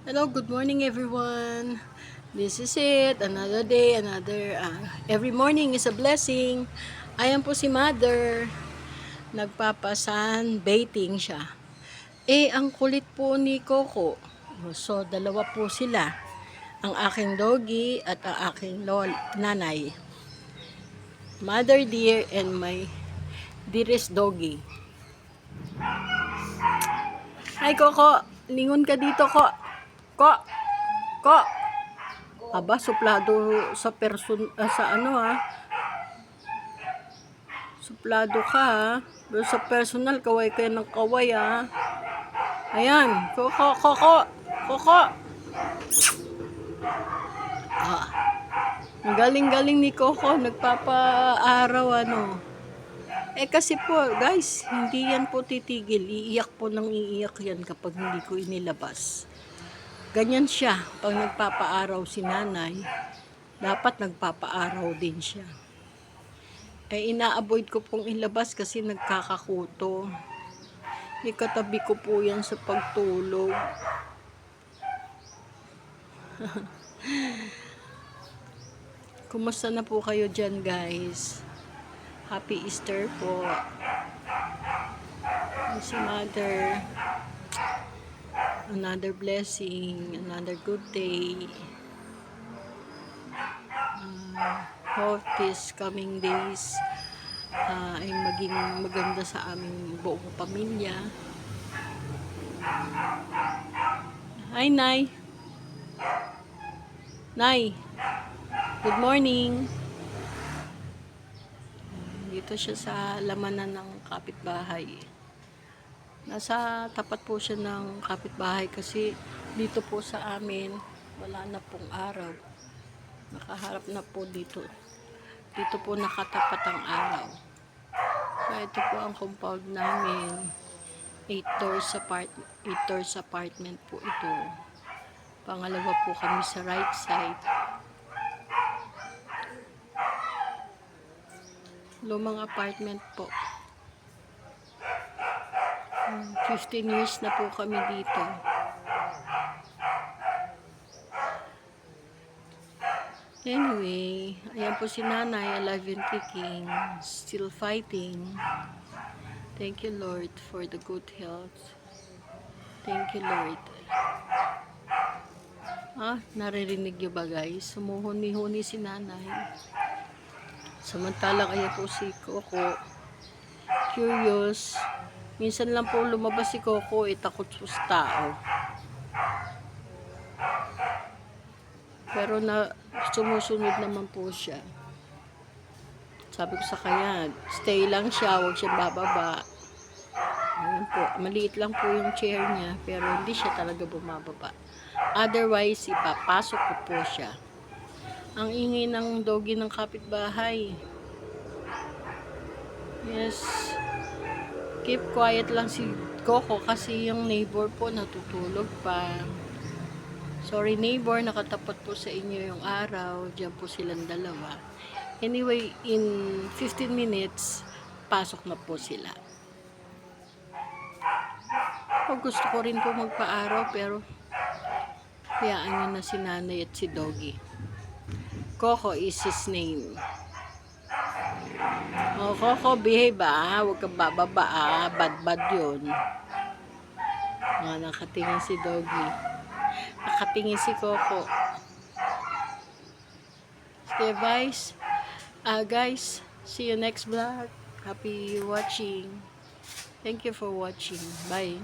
Hello, good morning everyone. This is it, another day, every morning is a blessing. Ayan po si Mother, nagpapasan baiting siya. Ang kulit po ni Coco. So, dalawa po sila. Ang aking doggy at ang aking nanay. Mother dear and my dearest doggy. Hi Coco, lingon ka dito ko. Ko. Ko. Aba, suplado sa Suplado ka Pero sa personal, kaway kayo ng kaway Ayan, koko. Ang galing-galing ni Coco, nagpapaaraw kasi po, guys, hindi yan po titigil. Iiyak po ng iiyak yan kapag hindi ko inilabas. Ganyan siya, pag nagpapaaraw si nanay, dapat nagpapaaraw din siya. Ina-avoid ko pong ilabas kasi nagkakakuto. Ikatabi ko po yan sa pagtulog. Kumusta na po kayo dyan, guys? Happy Easter po. Si Mother. Another blessing, another good day. Hope this coming days ay maging maganda sa aming buong pamilya. Hi, Nay. Nay, good morning. Dito siya sa lamanan ng kapitbahay. Nasa tapat po siya ng kapitbahay kasi dito po sa amin wala na pong araw. Nakaharap na po dito. Dito po nakatapat ang araw. So, ito po ang compound namin. 8 doors apartment po ito. Pangalawa po kami sa right side. Lumang apartment po. 15 years na po kami dito. Anyway, ayan po si nanay, alive and kicking, still fighting. Thank you, Lord, for the good health. Thank you, Lord. Naririnig nyo ba, guys? Sumuhuni-huni si nanay. Samantala kaya po si Coco, curious. Minsan lang po lumabas si Coco, takot sa tao. Pero sumusunod naman po siya. Sabi ko sa kanya, stay lang siya, huwag siya bababa. Ayan po, maliit lang po yung chair niya, pero hindi siya talaga bumababa. Otherwise, ipapasok ko po siya. Ang ingay ng doggy ng kapitbahay. Yes. Keep quiet lang si Coco kasi yung neighbor po natutulog pa. Sorry neighbor, nakatapat po sa inyo yung araw. Diyan po silang dalawa. Anyway, in 15 minutes, pasok na po sila. Gusto ko rin po magpa-araw pero hayaan nyo na si nanay at si doggy. Coco is his name. Coco, behave huwag kang bababa bad yun. Nakatingin si doggy. Nakatingin si Coco. Okay, guys, see you next vlog. Happy watching. Thank you for watching. Bye.